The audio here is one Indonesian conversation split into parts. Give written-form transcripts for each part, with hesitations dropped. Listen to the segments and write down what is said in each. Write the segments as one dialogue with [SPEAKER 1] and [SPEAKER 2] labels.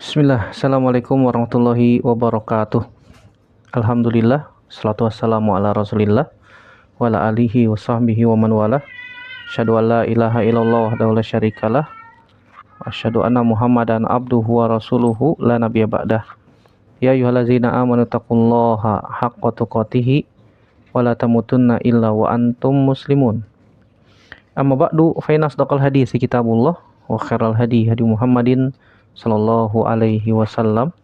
[SPEAKER 1] Bismillah, Assalamualaikum warahmatullahi wabarakatuh. Alhamdulillah, salatu wassalamu ala rasulillah wa ala alihi wa sahbihi wa man wala. Asyhadu an la ilaha illallah wahdahu la syarikalah wa asyhadu anna muhammadan abduhu wa rasuluhu la nabiyya ba'dah. Ya ayyuhallazina amanu taqullaha haqqa tuqatih wa la tamutunna illa wa antum muslimun. Amma ba'du, fa inna asdaqal hadits kitabullah wa khairal hadi hadi Muhammadin sallallahu alaihi wasallam.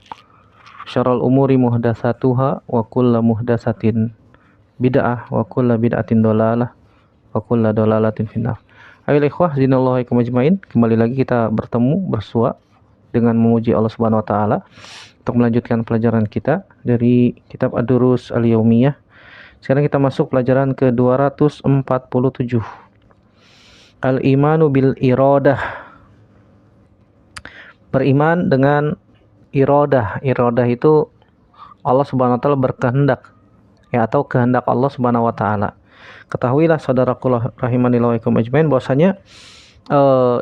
[SPEAKER 1] Syarrul umuri muhdatsatuha wa kullu muhdatsatin bid'ah wa kullu bid'atin dhalalah wa kullu dhalalatin finnar. Ayo ikhwah zinallahu alaikum ajmain. Kembali lagi kita bertemu bersua dengan memuji Allah Subhanahu wa taala untuk melanjutkan pelajaran kita dari kitab Ad-Durus Al-Yaumiyah. Sekarang kita masuk pelajaran ke-247. Al-imanu bil iradah. Beriman dengan iradah. Iradah itu Allah Subhanahu wa taala berkehendak, ya, atau kehendak Allah Subhanahu wa taala. Ketahuilah saudaraku rahimanillah wa ikum ajmain bahwasanya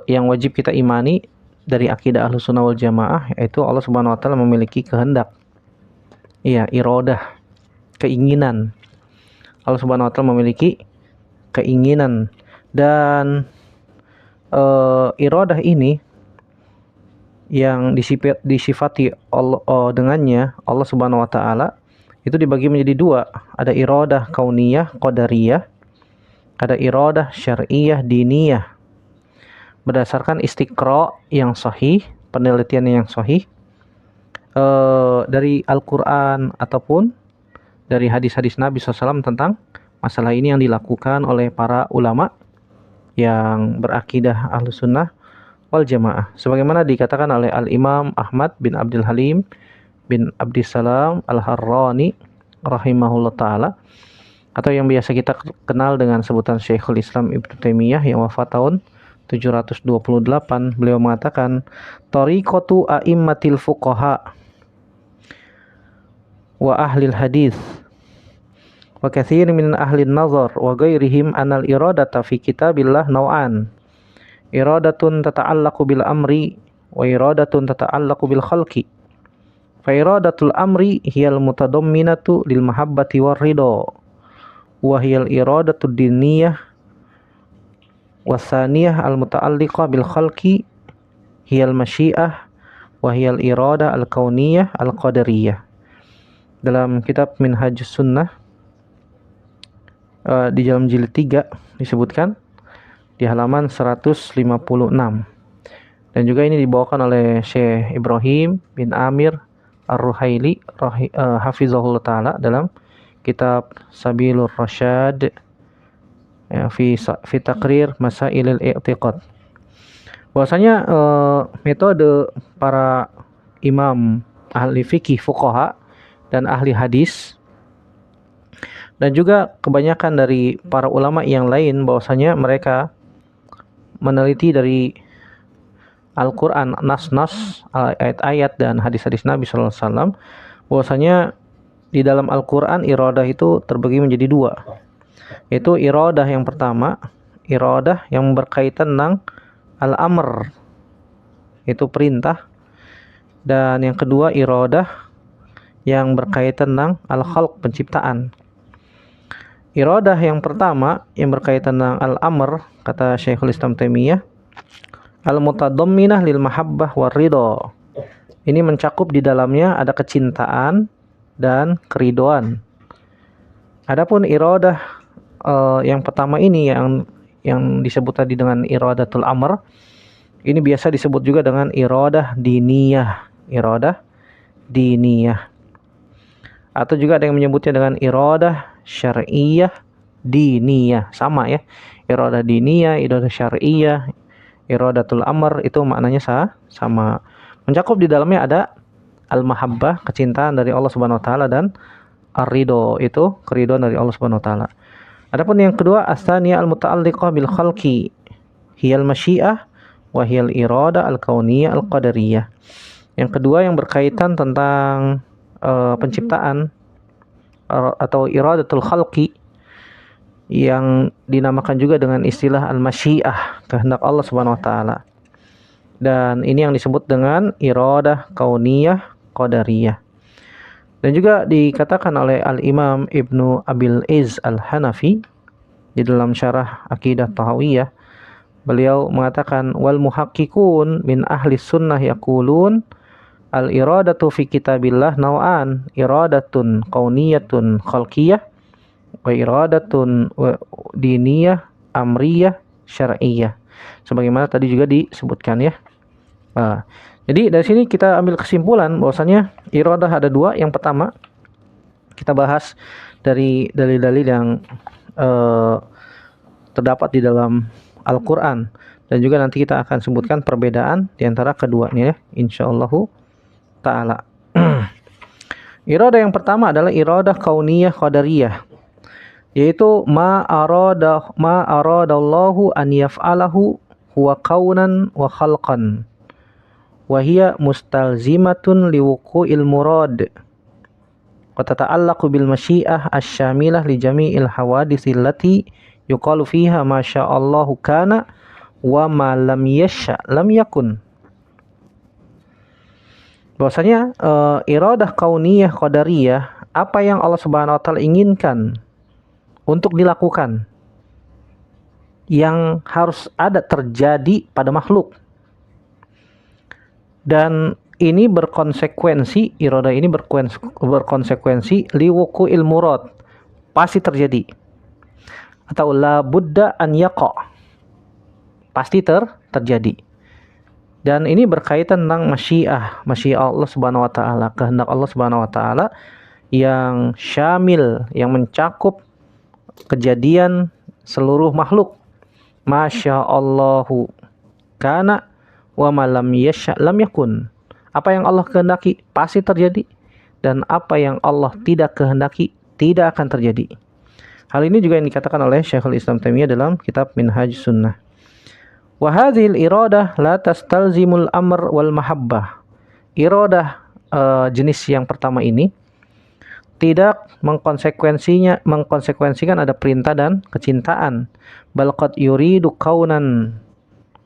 [SPEAKER 1] yang wajib kita imani dari akidah Ahlussunnah wal Jamaah yaitu Allah Subhanahu wa taala memiliki kehendak. Iya, iradah, keinginan. Allah Subhanahu wa taala memiliki keinginan dan iradah ini yang disifati Allah, dengannya Allah Subhanahu wa taala itu dibagi menjadi dua. Ada iradah kauniyah qadariyah, ada iradah syar'iyah diniyah. Berdasarkan istiqra yang sahih, penelitian yang sahih dari Al-Qur'an ataupun dari hadis-hadis Nabi SAW tentang masalah ini yang dilakukan oleh para ulama yang berakidah Ahlussunnah wal Jamaah, sebagaimana dikatakan oleh Al-Imam Ahmad bin Abdul Halim bin Abdissalam Al-Harrani rahimahullah ta'ala, atau yang biasa kita kenal dengan sebutan Syekhul Islam Ibnu Taimiyah yang wafat tahun 728. Beliau mengatakan, tariqatu a'immatil fuqaha wa ahlil hadis wa katsir min ahli nazar wa ghairihim anal iradata fi kitabillah naw'an. Iradatun tata'allaqu bil amri wa iradatun tata'allaqu bil khalqi. Fa iradatul amri hiyal mutadamminatu lil mahabbati war ridha wa hiyal iradatud diniyah wasaniyah al muta'alliqah bil khalqi hiyal masyiah wa hiyal iradah al kauniyah al qadariyah. Dalam kitab Minhajus Sunnah di dalam jilid 3 disebutkan di halaman 156. Dan juga ini dibawakan oleh Syekh Ibrahim bin Amir Ar-Ruhaili hafizahullah ta'ala dalam kitab Sabilur Rasyad ya, fi taqrir masailil i'tiqad. Bahwasanya metode para imam ahli fikih fuqaha dan ahli hadis dan juga kebanyakan dari para ulama yang lain bahwasanya mereka meneliti dari Al-Quran, nas-nas, ayat-ayat dan hadis-hadis Nabi SAW, bahwasanya di dalam Al-Quran iradah itu terbagi menjadi dua, yaitu iradah yang pertama, iradah yang berkaitan dengan al-amr, itu perintah, dan yang kedua iradah yang berkaitan dengan al-khalq, penciptaan. Iradah yang pertama yang berkaitan dengan al-amr, kata Syekhul Islam Taimiyah, al-mutadamminah lil mahabbah war ridha. Ini mencakup di dalamnya ada kecintaan dan keridoan. Adapun iradah yang pertama ini yang disebut tadi dengan iradatul amr, ini biasa disebut juga dengan iradah diniyah, iradah diniyah. Atau juga ada yang menyebutnya dengan iradah syar'iyah diniyah, sama ya. Iradah diniyah, iradah syar'iyah, iradatul amr itu maknanya sama. Mencakup di dalamnya ada al-mahabbah, kecintaan dari Allah Subhanahu wa taala, dan ar-ridho, itu keridhaan dari Allah Subhanahu wa taala. Adapun yang kedua, as-tsaniyah al-muta'alliqah bil khalqi hiyal masyiah wa hiyal iradah al-kauniyah al-qadariyah. Yang kedua yang berkaitan tentang penciptaan atau iradatul khalqi, yang dinamakan juga dengan istilah al-masyiah, kehendak Allah Subhanahu wa taala. Dan ini yang disebut dengan iradah kauniyah qadariyah. Dan juga dikatakan oleh Al-Imam Ibnu Abil Izz Al-Hanafi di dalam syarah Aqidah Tahawiyah, beliau mengatakan wal muhaqqiqun min ahli sunnah yaqulun al iradatu fi kitabillah naw'an, iradatun kauniyatun khalqiyah wa iradatun diniyah amriyah syar'iyyah. Sebagaimana tadi juga disebutkan ya. Nah, jadi dari sini kita ambil kesimpulan bahwasanya iradah ada dua. Yang pertama, kita bahas dari dalil-dalil yang terdapat di dalam Al-Quran, dan juga nanti kita akan sebutkan perbedaan di antara keduanya ya, insyaallah ta'ala. Iradah yang pertama adalah iradah kauniyah qadariyah, yaitu ma aradallahu an yaf'alahu huwa kaunan wa khalqan wa hiya mustalzimatun liwuqu'il murad wa tata'allaqu bil masyiah asy-syamilah li jami'il hawadits allati yuqalu fiha ma sya'allahu kana wa ma lam yasha lam yakun. Bahwasanya iradah kauniyah qadariyah, apa yang Allah Subhanahu wa taala inginkan untuk dilakukan, yang harus ada terjadi pada makhluk. Dan ini berkonsekuensi, iradah ini berkonsekuensi liwuqu'il murad, pasti terjadi. Atau la budda an yaqa, pasti terjadi. Dan ini berkaitan tentang masyiah Allah Subhanahu wa taala, kehendak Allah Subhanahu wa taala yang syamil, yang mencakup kejadian seluruh makhluk. Masya Allahu kana wa ma lam yasha lam yakun. Apa yang Allah kehendaki pasti terjadi, dan apa yang Allah tidak kehendaki tidak akan terjadi. Hal ini juga yang dikatakan oleh Syekhul Islam Taimiyah dalam kitab Minhaj Sunnah. Wa hadhil iradah la tastalzimul amr wal mahabbah. Iradah jenis yang pertama ini tidak mengkonsekuensikan ada perintah dan kecintaan. Bal qad yuridu kaunan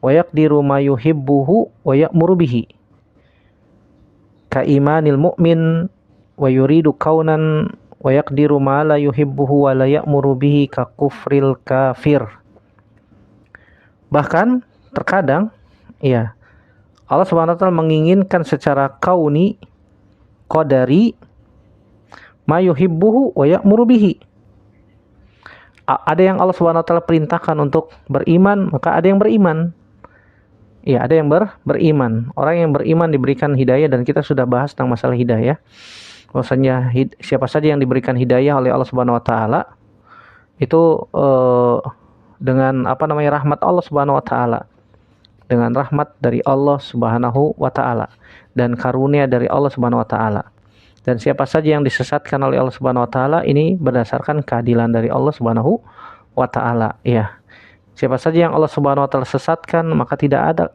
[SPEAKER 1] wa yaqdiru ma yuhibbuhu wa ya'muru bihi. Ka imanil mu'min wa yuridu kaunan wa yaqdiru ma la yuhibbuhu wa la ya'muru bihi ka kufril kafir. Bahkan terkadang ya, Allah Subhanahu wa taala menginginkan secara kauni, qadari, ma yuhibbuhu wa ya'muru bihi. Ada yang Allah Subhanahu wa taala perintahkan untuk beriman, maka ada yang beriman. Ya, ada yang beriman. Orang yang beriman diberikan hidayah, dan kita sudah bahas tentang masalah hidayah. Bahwasanya siapa saja yang diberikan hidayah oleh Allah Subhanahu wa taala itu dengan rahmat Allah Subhanahu wa taala. Dengan rahmat dari Allah Subhanahu wa taala dan karunia dari Allah Subhanahu wa taala. Dan siapa saja yang disesatkan oleh Allah Subhanahu wa taala, ini berdasarkan keadilan dari Allah Subhanahu wa taala ya. Siapa saja yang Allah Subhanahu wa taala sesatkan, maka tidak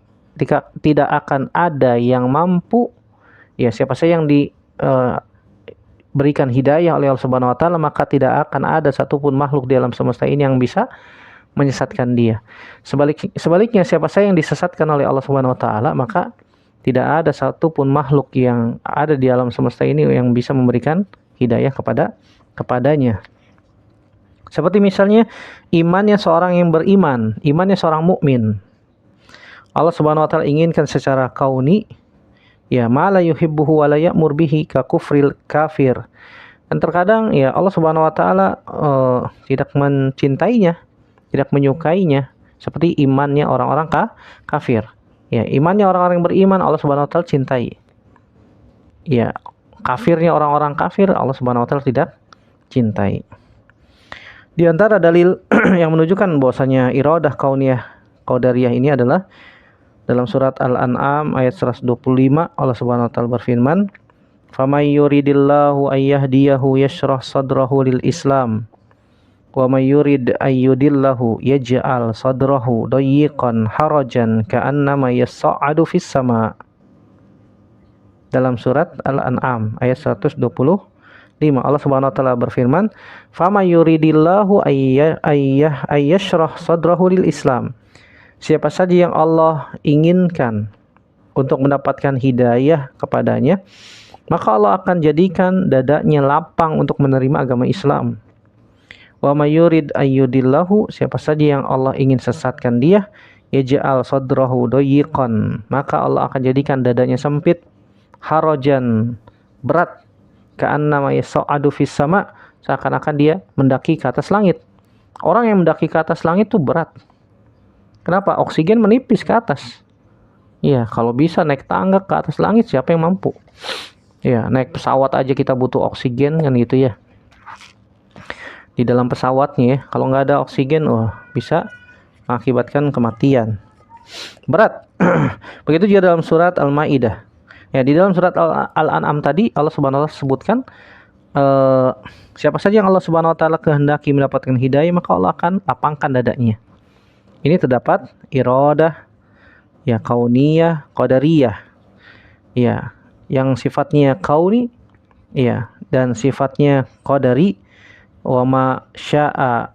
[SPEAKER 1] akan ada yang mampu ya. Siapa saja yang diberikan hidayah oleh Allah Subhanahu wa taala, maka tidak akan ada satupun makhluk di alam semesta ini yang bisa menyesatkan dia. Sebaliknya, siapa saja yang disesatkan oleh Allah Subhanahu wa taala, maka tidak ada satupun makhluk yang ada di alam semesta ini yang bisa memberikan hidayah kepadanya. Seperti misalnya imannya seorang yang beriman, imannya seorang mukmin. Allah Subhanahu wa taala inginkan secara kauni ya, ma la yuhibbuhu wa la ya'mur bihi ka kufril kafir. Dan terkadang ya Allah Subhanahu wa taala tidak mencintainya, tidak menyukainya, seperti imannya orang-orang kafir. Ya, imannya orang-orang yang beriman Allah Subhanahu wa taala cintai. Ya, kafirnya orang-orang kafir Allah Subhanahu wa taala tidak cintai. Di antara dalil yang menunjukkan bahwasanya iradah kauniyah qadariyah ini adalah dalam surat Al-An'am ayat 125, Allah Subhanahu wa taala berfirman, "Famay yuridillahu ayyahdiyahu yashrah sadrahu lil Islam, wa may yurid ayyudillahu yaj'al sadrahu dayyiqan harajan ka'annama yas'adu fis sama." Dalam surat Al-An'am ayat 125, Allah Subhanahu wa taala berfirman, "Fama yuridillahu ayyashrah sadrahu lil Islam." Siapa saja yang Allah inginkan untuk mendapatkan hidayah kepadanya, maka Allah akan jadikan dadanya lapang untuk menerima agama Islam. Wa may yurid ayyudillahu, siapa saja yang Allah ingin sesatkan dia, yaj'al sadrahu dayiqan, maka Allah akan jadikan dadanya sempit, harajan, berat, ka'annama yas'adu fis sama, seakan-akan dia mendaki ke atas langit. Orang yang mendaki ke atas langit itu berat. Kenapa? Oksigen menipis ke atas. Iya, kalau bisa naik tangga ke atas langit, siapa yang mampu? Ya, naik pesawat aja kita butuh oksigen kan gitu ya. Di dalam pesawatnya ya, kalau nggak ada oksigen, bisa mengakibatkan kematian. Berat. Begitu juga dalam surat Al-Maidah. Ya, di dalam surat Al-An'am tadi Allah Subhanahu wa taala sebutkan siapa saja yang Allah Subhanahu wa taala kehendaki mendapatkan hidayah, maka Allah akan lapangkan dadanya. Ini terdapat iradah ya, kauniyah, qadariyah. Ya, yang sifatnya kauni ya, dan sifatnya qadari. Wa ma syaa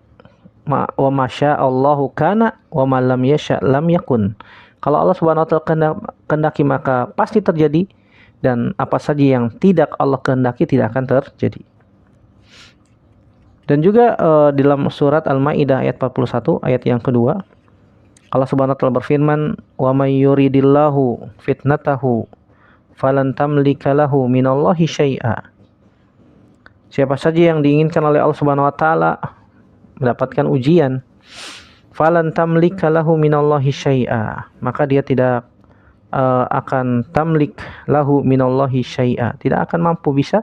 [SPEAKER 1] Allahu kana wa ma lam yasha lam yakun. Kalau Allah Subhanahu wa taala kehendaki maka pasti terjadi, dan apa saja yang tidak Allah kehendaki tidak akan terjadi. Dan juga di dalam surat Al-Maidah ayat 41 ayat yang kedua, Allah Subhanahu wa taala berfirman, wa may yuridillahu fitnatahu falan tamlika lahu minallahi syai'a. Siapa saja yang diinginkan oleh Allah Subhanahu wa taala mendapatkan ujian, falan tamlika lahu minallahi syai'a, maka dia tidak akan tamlik lahu minallahi syai'a, tidak akan mampu bisa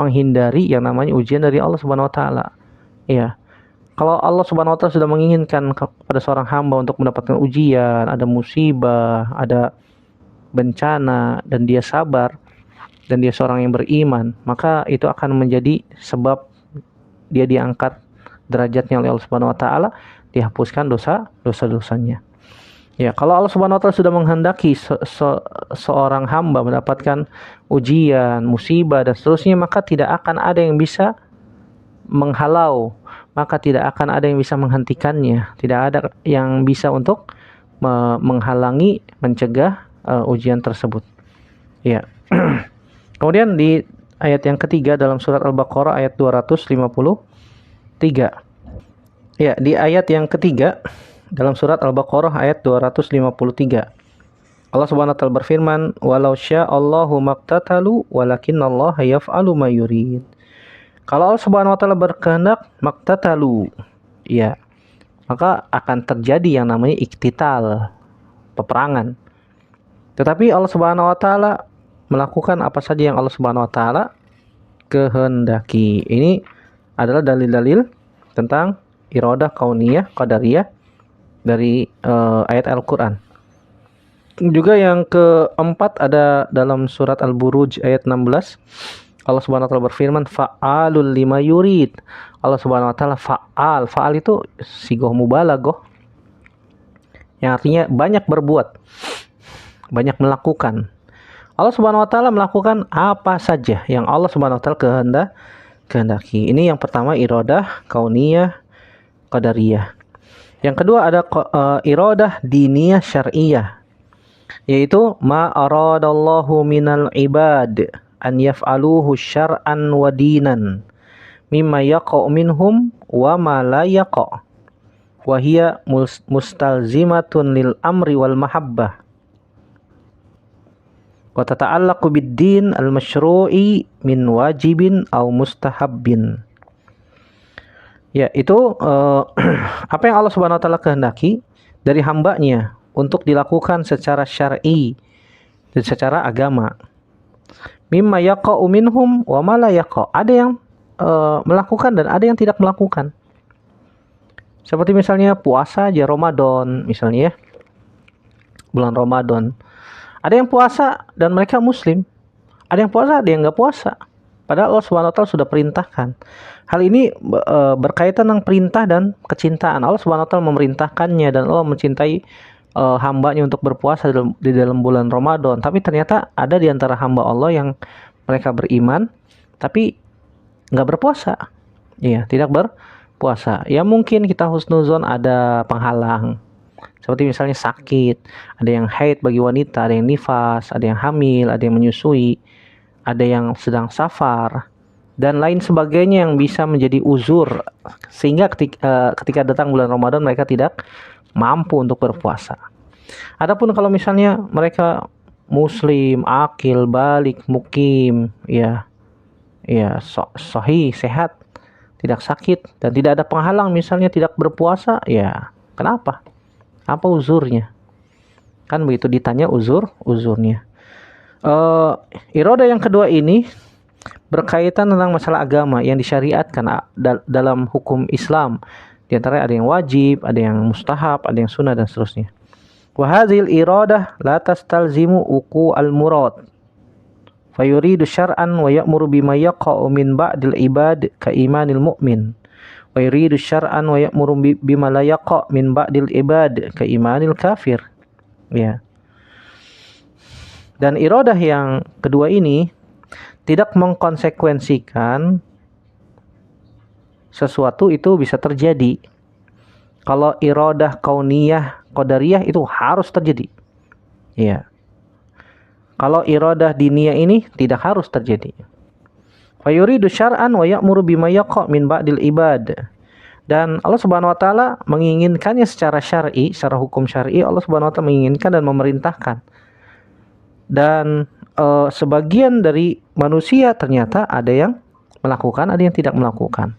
[SPEAKER 1] menghindari yang namanya ujian dari Allah Subhanahu wa taala. Ya. Kalau Allah Subhanahu wa taala sudah menginginkan kepada seorang hamba untuk mendapatkan ujian, ada musibah, ada bencana, dan dia sabar, dan dia seorang yang beriman, maka itu akan menjadi sebab dia diangkat derajatnya oleh Allah Subhanahu wa taala, dihapuskan dosa-dosanya. Ya, kalau Allah Subhanahu wa taala sudah menghendaki seorang hamba mendapatkan ujian, musibah dan seterusnya, maka tidak akan ada yang bisa menghalau, maka tidak akan ada yang bisa menghentikannya, tidak ada yang bisa untuk menghalangi, mencegah ujian tersebut. Ya. Kemudian di ayat yang ketiga dalam surat Al-Baqarah ayat 253. Ya, di ayat yang ketiga dalam surat Al-Baqarah ayat 253. Allah Subhanahu wa taala berfirman, "Walau sya'allahu maqtatalu walakinallaha yaf'alu ma yurid." Kalau Allah Subhanahu wa taala berkehendak, maqtatalu, ya, maka akan terjadi yang namanya iktital, peperangan. Tetapi Allah Subhanahu wa taala melakukan apa saja yang Allah Subhanahu wa taala kehendaki. Ini adalah dalil-dalil tentang iradah kauniyah, qadariyah dari ayat Al-Qur'an. Juga yang keempat ada dalam surat Al-Buruj ayat 16. Allah Subhanahu wa taala berfirman, fa'alul lima yurid. Allah Subhanahu wa taala fa'al. Fa'al itu sigoh mubalaghah, yang artinya banyak berbuat, banyak melakukan. Allah Subhanahu wa taala melakukan apa saja yang Allah Subhanahu wa taala kehendaki. Ini yang pertama, iradah kauniyah qadariyah. Yang kedua ada iradah diniyah syar'iyah, yaitu ma aradallahu minal ibad an yaf'aluhu syar'an wa dinan mimma yaqa'u minhum wa ma la yaqa', wa hiya mustalzimatun lil amri wal mahabbah wa tata'allaqu bid-din al-masyru'i min wajibin aw mustahabbin. Ya, itu apa yang Allah Subhanahu wa taala kehendaki dari hambanya untuk dilakukan secara syar'i dan secara agama. Mimma yaqa'u minhum wa ma la yaqa'. Ada yang melakukan dan ada yang tidak melakukan. Seperti misalnya puasa aja Ramadan misalnya ya. Bulan Ramadan. Ada yang puasa dan mereka muslim. Ada yang puasa, ada yang nggak puasa. Padahal Allah Subhanahu wa taala sudah perintahkan. Hal ini berkaitan dengan perintah dan kecintaan. Allah Subhanahu wa taala memerintahkannya dan Allah mencintai hambanya untuk berpuasa di dalam bulan Ramadan. Tapi ternyata ada di antara hamba Allah yang mereka beriman tapi nggak berpuasa. Iya, tidak berpuasa. Ya mungkin kita husnuzon ada penghalang. Seperti misalnya sakit, ada yang haid bagi wanita, ada yang nifas, ada yang hamil, ada yang menyusui, ada yang sedang safar, dan lain sebagainya yang bisa menjadi uzur sehingga ketika datang bulan Ramadan mereka tidak mampu untuk berpuasa. Adapun kalau misalnya mereka muslim, akil, balik, mukim, ya, sahih, sehat, tidak sakit dan tidak ada penghalang misalnya tidak berpuasa, ya kenapa? Apa uzurnya? Kan begitu ditanya uzurnya. Iroda yang kedua ini berkaitan tentang masalah agama yang disyariatkan dalam hukum Islam. Di antara ada yang wajib, ada yang mustahab, ada yang sunnah dan seterusnya. Wa hadzal iradah la tastalzimu uqu al-murad. Fayuridu syar'an wa ya'muru bima yaqa'u min ba'dil ibad ka imanil mu'min. Wa yuridu syar'an wa ya'muru bima la yaqa' min ba'dil ibad ka imanil kafir. Ya. Dan iradah yang kedua ini tidak mengkonsekuensikan sesuatu itu bisa terjadi. Kalau iradah kauniyah, qadariyah itu harus terjadi. Ya. Kalau iradah diniyah ini tidak harus terjadi. Fa yuridu syar'an wa ya'muru bima yaqa' min ba'dil ibad. Dan Allah Subhanahu wa taala menginginkannya secara syar'i, secara hukum syar'i, Allah Subhanahu wa taala menginginkan dan memerintahkan. Dan sebagian dari manusia ternyata ada yang melakukan, ada yang tidak melakukan.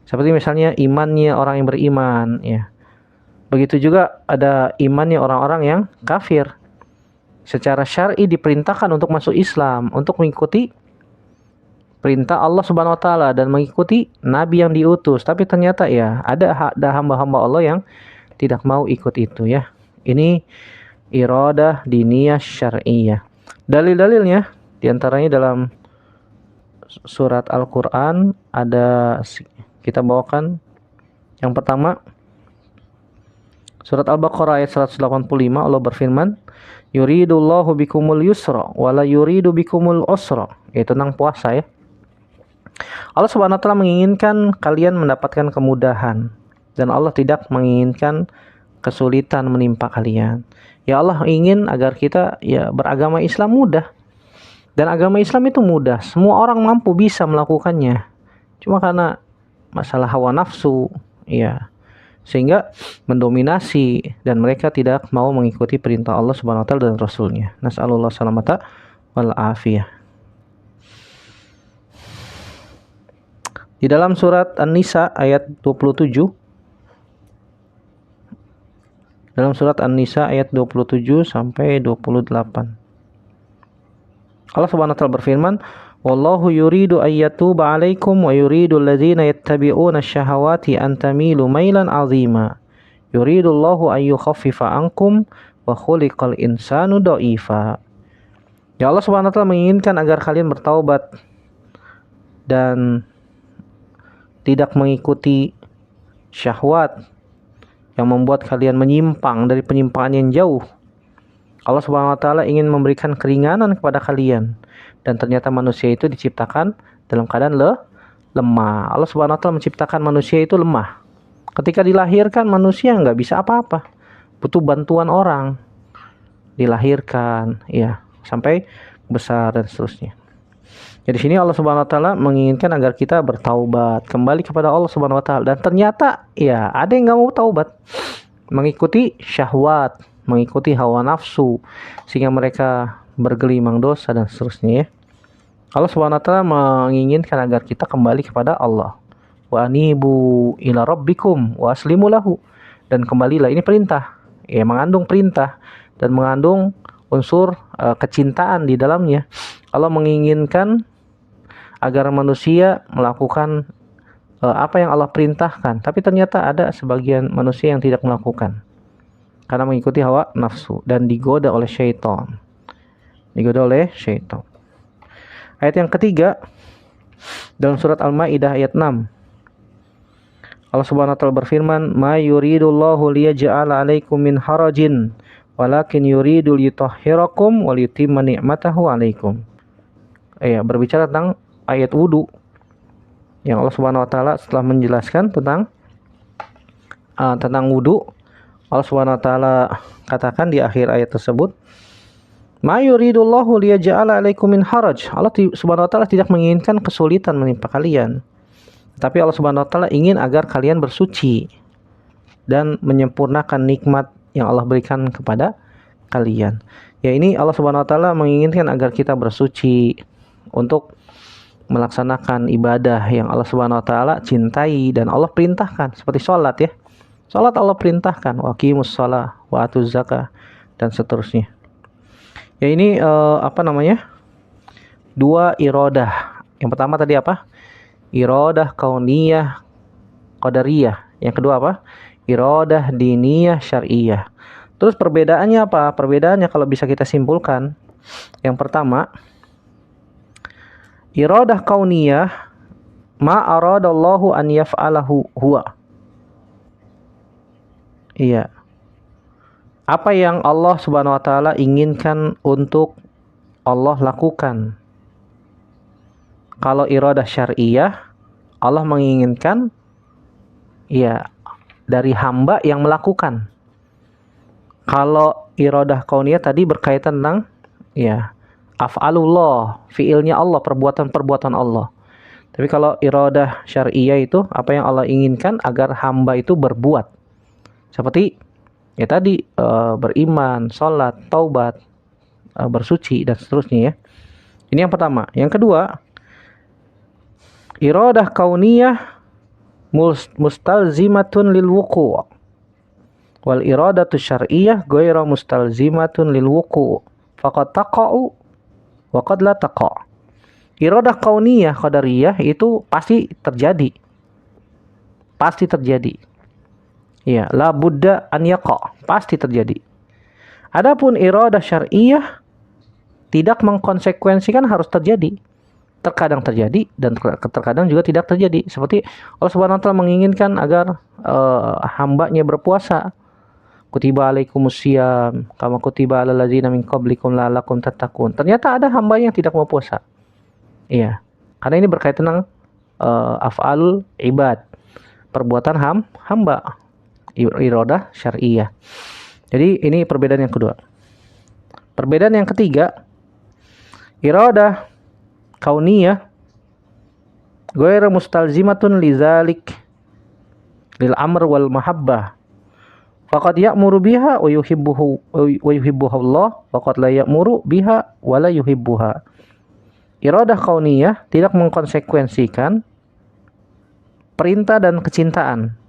[SPEAKER 1] Seperti misalnya imannya orang yang beriman, ya. Begitu juga ada imannya orang-orang yang kafir. Secara syar'i diperintahkan untuk masuk Islam, untuk mengikuti perintah Allah Subhanahu wa taala dan mengikuti nabi yang diutus. Tapi ternyata ya ada hamba-hamba Allah yang tidak mau ikut itu, ya. Ini iradah diniyah syar'iyah. Dalil-dalilnya diantaranya dalam surat Al-Quran ada, kita bawakan yang pertama surat Al-Baqarah ayat 185. Allah berfirman, yuridullahu bikumul yusra wala yuridu bikumul usra, yaitu tentang puasa, ya. Allah Subhanahu wa taala menginginkan kalian mendapatkan kemudahan dan Allah tidak menginginkan kesulitan menimpa kalian. Ya Allah ingin agar kita ya beragama Islam mudah. Dan agama Islam itu mudah. Semua orang mampu bisa melakukannya. Cuma karena masalah hawa nafsu, ya, sehingga mendominasi dan mereka tidak mau mengikuti perintah Allah Subhanahu wa taala dan Rasulnya. Nas'alullah salamata wal afiyah. Di dalam surat An-Nisa ayat 27, dalam surat An-Nisa ayat 27 sampai 28. Allah Subhanahu wa taala berfirman, "Wallahu yuridu ayyatuba 'alaikum wa yuridu alladzina yattabi'una asy-syahawati an tamilu mailan 'azima. Yuridu Allahu an yukhaffifa 'ankum wa khuliqal insanu dha'ifa." Ya, Allah Subhanahu wa taala menginginkan agar kalian bertaubat dan tidak mengikuti syahwat yang membuat kalian menyimpang dari penyimpangan yang jauh. Allah Subhanahu wa taala ingin memberikan keringanan kepada kalian, dan ternyata manusia itu diciptakan dalam keadaan lemah. Allah Subhanahu wa taala menciptakan manusia itu lemah. Ketika dilahirkan manusia nggak bisa apa-apa, butuh bantuan orang. Dilahirkan, ya, sampai besar dan seterusnya. Jadi sini Allah Subhanahu wa taala menginginkan agar kita bertaubat, kembali kepada Allah Subhanahu wa taala. Dan ternyata ya ada yang enggak mau taubat, mengikuti syahwat, mengikuti hawa nafsu, sehingga mereka bergelimang dosa dan seterusnya, ya. Allah Subhanahu wa taala menginginkan agar kita kembali kepada Allah. Wa anibu ila rabbikum wa aslimu lahu. Dan kembalilah, ini perintah. Ya, mengandung perintah dan mengandung unsur kecintaan di dalamnya. Allah menginginkan agar manusia melakukan apa yang Allah perintahkan. Tapi ternyata ada sebagian manusia yang tidak melakukan karena mengikuti hawa nafsu dan digoda oleh syaitan. Ayat yang ketiga dalam surat Al-Maidah ayat 6. Allah Subhanahu wa taala berfirman, "Ma yuridullahu liyaj'ala 'alaikum min harajin, walakin yuridu liyutahhirakum wa liyutimma ni'matahu 'alaikum." Berbicara tentang ayat wudu yang Allah Subhanahu wa taala setelah menjelaskan tentang wudu, Allah Subhanahu wa taala katakan di akhir ayat tersebut, "Ma yuridullahu liyaj'ala 'alaikum min haraj." Allah Subhanahu wa taala tidak menginginkan kesulitan menimpa kalian. Tapi Allah Subhanahu wa taala ingin agar kalian bersuci dan menyempurnakan nikmat yang Allah berikan kepada kalian. Ya, ini Allah Subhanahu wa taala menginginkan agar kita bersuci untuk melaksanakan ibadah yang Allah Subhanahu wa taala cintai dan Allah perintahkan, seperti sholat ya. Sholat Allah perintahkan, waqimus shalah wa atuz zakah dan seterusnya. Ya, ini dua iradah. Yang pertama tadi apa? Iradah kauniyah qadariyah. Yang kedua apa? Iradah diniyah syar'iyah. Terus perbedaannya apa? Perbedaannya kalau bisa kita simpulkan, yang pertama, iradah kauniyah ma aradallahu an yaf'alahu huwa. Iya. Apa yang Allah Subhanahu wa taala inginkan untuk Allah lakukan. Kalau iradah syar'iyah, Allah menginginkan ya dari hamba yang melakukan. Kalau iradah kauniyah tadi berkaitan tentang ya af'alullah, fiilnya Allah, perbuatan-perbuatan Allah. Tapi kalau iradah syar'iyah itu apa yang Allah inginkan agar hamba itu berbuat. Seperti ya tadi beriman, sholat, taubat, bersuci dan seterusnya ya. Ini yang pertama. Yang kedua, iradah kauniyah mustalzimatun lil wuqu'. Wal iradatu syar'iyah ghairu mustalzimatun lil wuqu'. Faqad taqa'u wa qad la taqa'. Iradah kauniyah qadariyah itu pasti terjadi. Pasti terjadi. Ya, la budda an yaqa', pasti terjadi. Adapun iradah syar'iyah tidak mengkonsekuensikan harus terjadi. Terkadang terjadi dan terkadang juga tidak terjadi. Seperti Allah Subhanahu wa taala menginginkan agar hambanya berpuasa. Kutiba alaikumusiyam kama kutiba alal ladzina min qablikum la'allakum tattaqun. Ternyata ada hamba yang tidak mau puasa. Iya. Karena ini berkaitan dengan af'alul ibad. Perbuatan hamba. Iradah syar'iyah. Jadi ini perbedaan yang kedua. Perbedaan yang ketiga, iradah kauniyah ghairu mustalzimatun lizalik lil amr wal mahabbah. Faqad ya'muru biha wa yuhibbuha Allah wa qad la ya'muru biha wa la yuhibbuha. Iradah kauniyah tidak mengkonsekuensikan perintah dan kecintaan.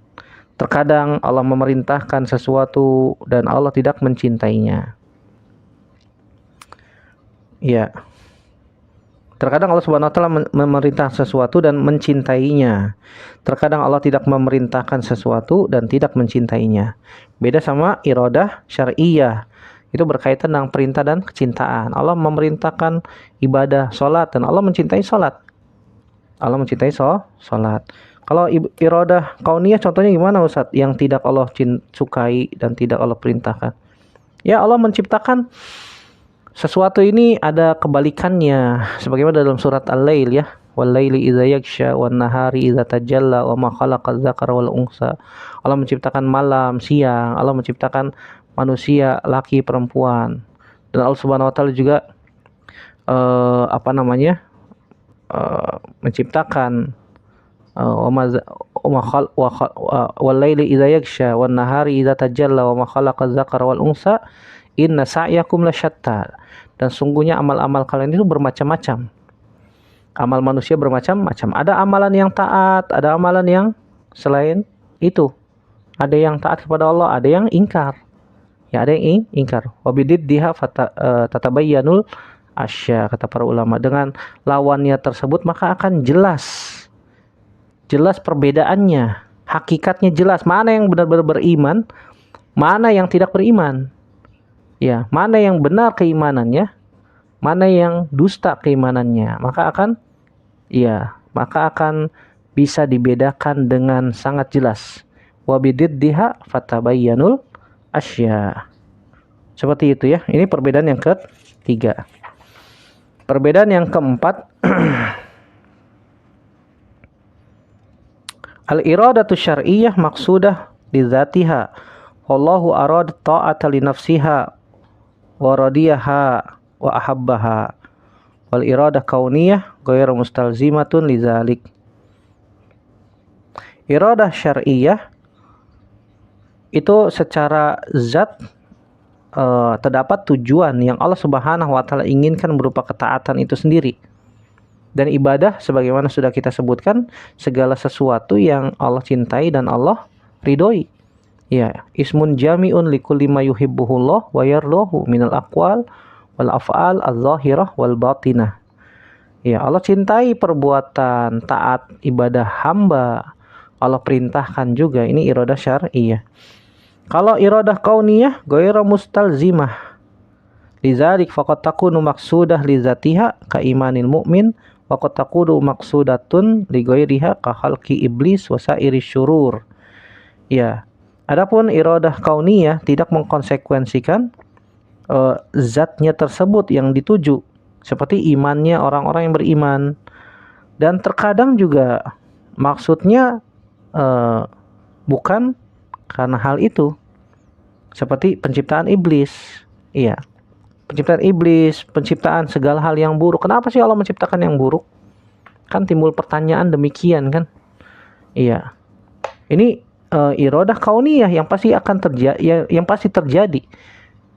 [SPEAKER 1] Terkadang Allah memerintahkan sesuatu dan Allah tidak mencintainya. Ya. Terkadang Allah Subhanahu wa taala memerintah sesuatu dan mencintainya. Terkadang Allah tidak memerintahkan sesuatu dan tidak mencintainya. Beda sama iradah syar'iyah. Itu berkaitan dengan perintah dan kecintaan. Allah memerintahkan ibadah salat dan Allah mencintai salat. Allah mencintai salat. Kalau iradah kauniyah contohnya gimana Ustaz? Yang tidak Allah sukai dan tidak Allah perintahkan. Ya, Allah menciptakan sesuatu ini ada kebalikannya, sebagaimana dalam surat Al-Lail ya, wal laili idza yaghsha wan nahari idza tajalla wa ma khalaqaz dzakara wal unsa. Allah menciptakan malam, siang, Allah menciptakan manusia, laki, perempuan. Dan Allah Subhanahu wa taala juga menciptakan wal laili idza yaghsha wan nahari idza tajalla wa ma khalaqaz dzakara wal unsa inna sa'yakum lasyatta. Dan sungguhnya amal-amal kalian itu bermacam-macam. Amal manusia bermacam-macam. Ada amalan yang taat, ada amalan yang selain itu. Ada yang taat kepada Allah, ada yang ingkar. Ya, ada yang ingkar. Wa bididdiha tatabayyanul asya, kata para ulama. Dengan lawannya tersebut maka akan jelas perbedaannya. Hakikatnya jelas. Mana yang benar-benar beriman, mana yang tidak beriman. Ya, mana yang benar keimanannya, mana yang dusta keimanannya, maka akan bisa dibedakan dengan sangat jelas. Wa bididdiha fatabayyanul asya. Seperti itu ya. Ini perbedaan yang ketiga. Perbedaan yang keempat, al-iradatu syar'iyyah maqsudah li dzatiha Wallahu arad ta'ata li nafsiha wa radiyaha wa ahabbaha. Wal iradah kauniyah ghairu mustalzimatun lidzalik. Iradah syar'iyah itu secara zat terdapat tujuan yang Allah Subhanahu wa taala inginkan berupa ketaatan itu sendiri. Dan ibadah sebagaimana sudah kita sebutkan, segala sesuatu yang Allah cintai dan Allah ridhoi. Ya, ismun jami'un likulli ma yuhibbuhullah wa yardahu minal aqwal wal af'al adz-dzahirah wal batinah. Ya, Allah cintai perbuatan taat ibadah hamba. Allah perintahkan juga, ini iradah syar'iyah. Kalau iradah kauniyah ghairu mustalzimah. Lidzalik faqad takunu maqsudah li zatiha ka imanil mu'min wa qad takunu maqsudatun li ghairiha ka khalqi iblis wa sairi syurur. Ya. Adapun iradah kauniyah tidak mengkonsekuensikan zatnya tersebut yang dituju, seperti imannya orang-orang yang beriman. Dan terkadang juga maksudnya bukan karena hal itu, seperti penciptaan iblis. Iya, penciptaan iblis, penciptaan segala hal yang buruk. Kenapa sih Allah menciptakan yang buruk? Kan timbul pertanyaan demikian kan. Iya, ini iradah kauniyah yang pasti akan terjadi, yang pasti terjadi.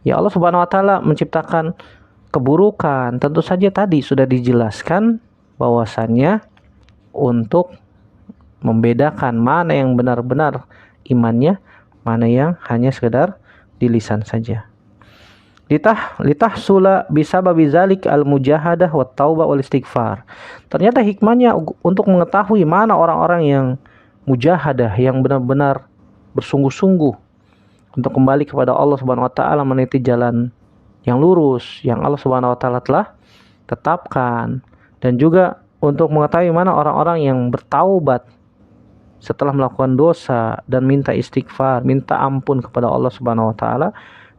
[SPEAKER 1] Ya, Allah Subhanahu wa taala menciptakan keburukan. Tentu saja tadi sudah dijelaskan bahwasannya untuk membedakan mana yang benar-benar imannya, mana yang hanya sekedar di lisan saja. Litahsula bisababi zalik al-mujahadah wa taubah wal istighfar. Ternyata hikmahnya untuk mengetahui mana orang-orang yang mujahadah, yang benar-benar bersungguh-sungguh untuk kembali kepada Allah Subhanahu wa taala, meniti jalan yang lurus yang Allah Subhanahu wa taala telah tetapkan, dan juga untuk mengetahui mana orang-orang yang bertaubat setelah melakukan dosa dan minta istighfar, minta ampun kepada Allah Subhanahu wa taala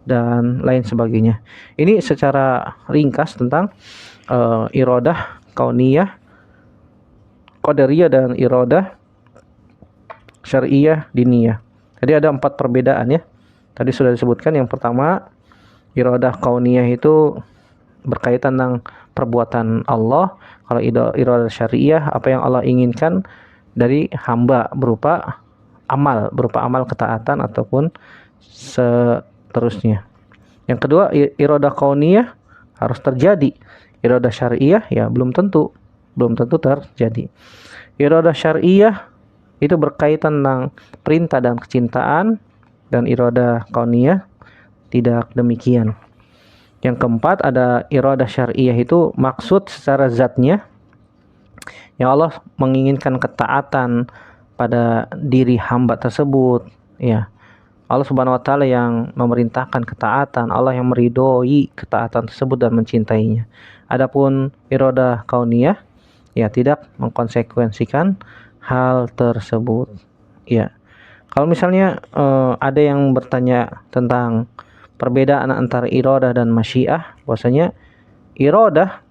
[SPEAKER 1] dan lain sebagainya. Ini secara ringkas tentang iradah kauniyah, qadariyah, dan iradah syar'iyah diniyah. Jadi ada 4 perbedaan ya. Tadi sudah disebutkan. Yang pertama, iradah kauniyah itu berkaitan dengan perbuatan Allah. Kalau iradah syar'iyah, apa yang Allah inginkan dari hamba berupa amal ketaatan ataupun seterusnya. Yang kedua, iradah kauniyah harus terjadi. Iradah syar'iyah ya belum tentu terjadi. Iradah syar'iyah itu berkaitan dengan perintah dan kecintaan, dan iradah kauniyah tidak demikian. Yang keempat, ada iradah syar'iyah itu maksud secara zatnya, yang Allah menginginkan ketaatan pada diri hamba tersebut. Ya, Allah Subhanahu wa taala yang memerintahkan ketaatan, Allah yang meridhoi ketaatan tersebut dan mencintainya. Adapun iradah kauniyah ya tidak mengkonsekuensikan hal tersebut. Ya, kalau misalnya ada yang bertanya tentang perbedaan antara iradah dan masyiah, bahwasanya iradah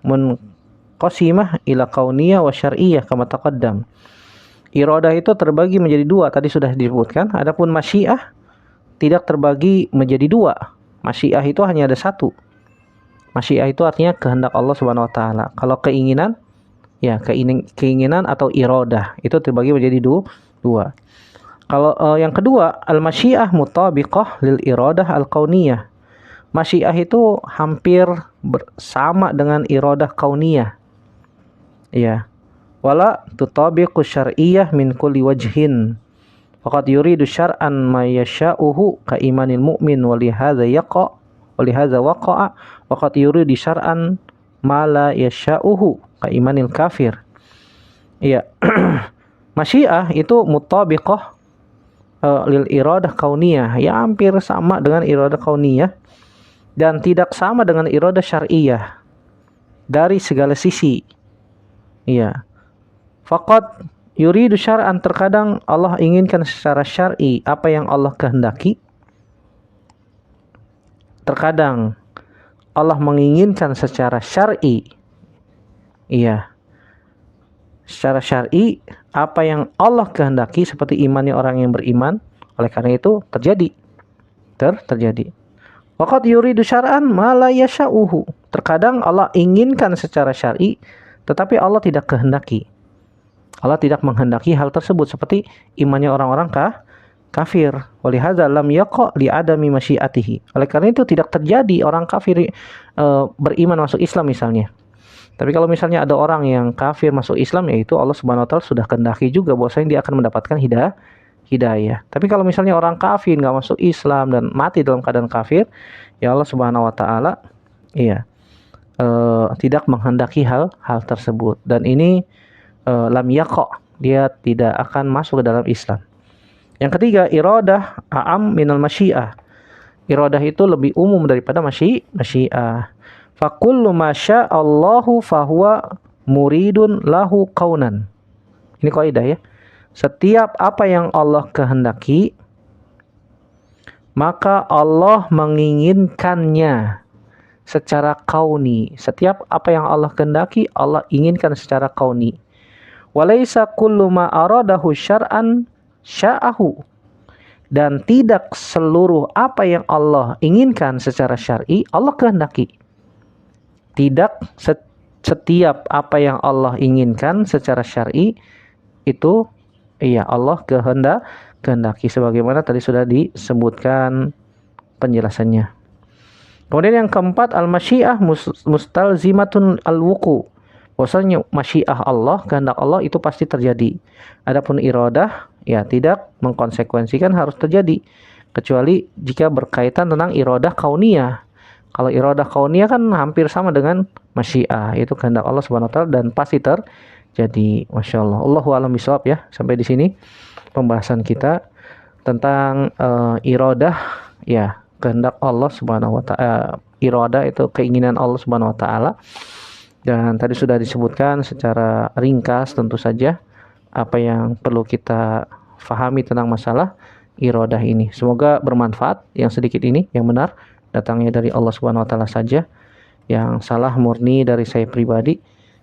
[SPEAKER 1] qasimah ila kauniyah wa syar'iyah kama taqaddam. Iradah itu terbagi menjadi 2, tadi sudah disebutkan. Adapun masyiah tidak terbagi menjadi 2. Masyiah itu hanya ada 1. Masyiah itu artinya kehendak Allah Subhanahu wa taala. Kalau keinginan ya keinginan atau iradah itu terbagi menjadi 2. Kalau yang kedua, al-masyiah mutabiqah lil iradah al-kauniyah. Masyiah itu hampir sama dengan iradah kauniyah. Ya, wala tutabiqu syar'iyah min kulli wajhin. Faqad yuridu syar'an ma yasha'uhu ka imanil mu'min wa li hadza waqa'a wa qad yuridu syar'an ma la yasha'uhu ka imanil kafir. Ya. Masyiah itu mutabiqah lil iradah kauniyah, ya hampir sama dengan iradah kauniyah dan tidak sama dengan iradah syar'iyah dari segala sisi. Iya. Faqad yuridu syar'an, terkadang Allah inginkan secara syar'i apa yang Allah kehendaki. Terkadang Allah menginginkan secara syar'i. Iya. Secara syar'i apa yang Allah kehendaki, seperti imannya orang yang beriman. Oleh karena itu terjadi. terjadi. Waqad yuridu syar'an ma la yasha'uhu. Terkadang Allah inginkan secara syar'i tetapi Allah tidak kehendaki. Allah tidak menghendaki hal tersebut seperti imannya orang-orang kafir. Walihadza lam yaqa li adami masyiatihi. Oleh karena itu tidak terjadi orang kafir beriman masuk Islam misalnya. Tapi kalau misalnya ada orang yang kafir masuk Islam, yaitu Allah Subhanahu wa taala sudah kehendaki juga bahwasanya dia akan mendapatkan hidayah. Tapi kalau misalnya orang kafir nggak masuk Islam dan mati dalam keadaan kafir, ya Allah Subhanahu wa taala tidak menghendaki hal tersebut. Dan ini lam yaqa, dia tidak akan masuk ke dalam Islam. Yang ketiga, iradah a'am minal masyiah. Iradah itu lebih umum daripada masyiah. Fa kullu ma sya'allahu fahuwa muridun lahu kaunan. Ini kaidah ya. Setiap apa yang Allah kehendaki, maka Allah menginginkannya secara kauni. Setiap apa yang Allah kehendaki, Allah inginkan secara kauni. Walaysa kullu ma aradahu syar'an sya'ahu. Dan tidak seluruh apa yang Allah inginkan secara syar'i, Allah kehendaki. Tidak setiap apa yang Allah inginkan secara syar'i itu Allah kehendaki, sebagaimana tadi sudah disebutkan penjelasannya. Kemudian yang keempat, al-masyiah mustalzimatun al-wuqu. Bahwasanya masyiah Allah, kehendak Allah itu pasti terjadi. Adapun iradah tidak mengkonsekuensikan harus terjadi, kecuali jika berkaitan tentang iradah kauniyah. Kalau iradah kauniyah kan hampir sama dengan masyiah, itu kehendak Allah Subhanahu wa taala dan pasti terjadi. Masya Allah. Allahu a'lam bishawab ya. Sampai di sini pembahasan kita tentang iradah, kehendak Allah Subhanahu wa taala. Iradah itu keinginan Allah Subhanahu wa taala. Dan tadi sudah disebutkan secara ringkas tentu saja apa yang perlu kita fahami tentang masalah iradah ini. Semoga bermanfaat. Yang sedikit ini yang benar datangnya dari Allah Subhanahu wa taala saja. Yang salah murni dari saya pribadi.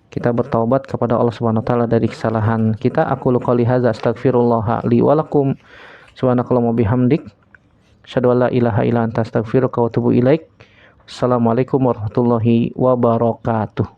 [SPEAKER 1] Kita bertaubat kepada Allah Subhanahu wa taala dari kesalahan kita. Aqulu qouli hadza astaghfirullah li wa lakum. Subhanakallahumma bihamdik, asyhadu an la ilaha illa anta astaghfiruka wa atubu ilaik. Assalamualaikum warahmatullahi wabarakatuh.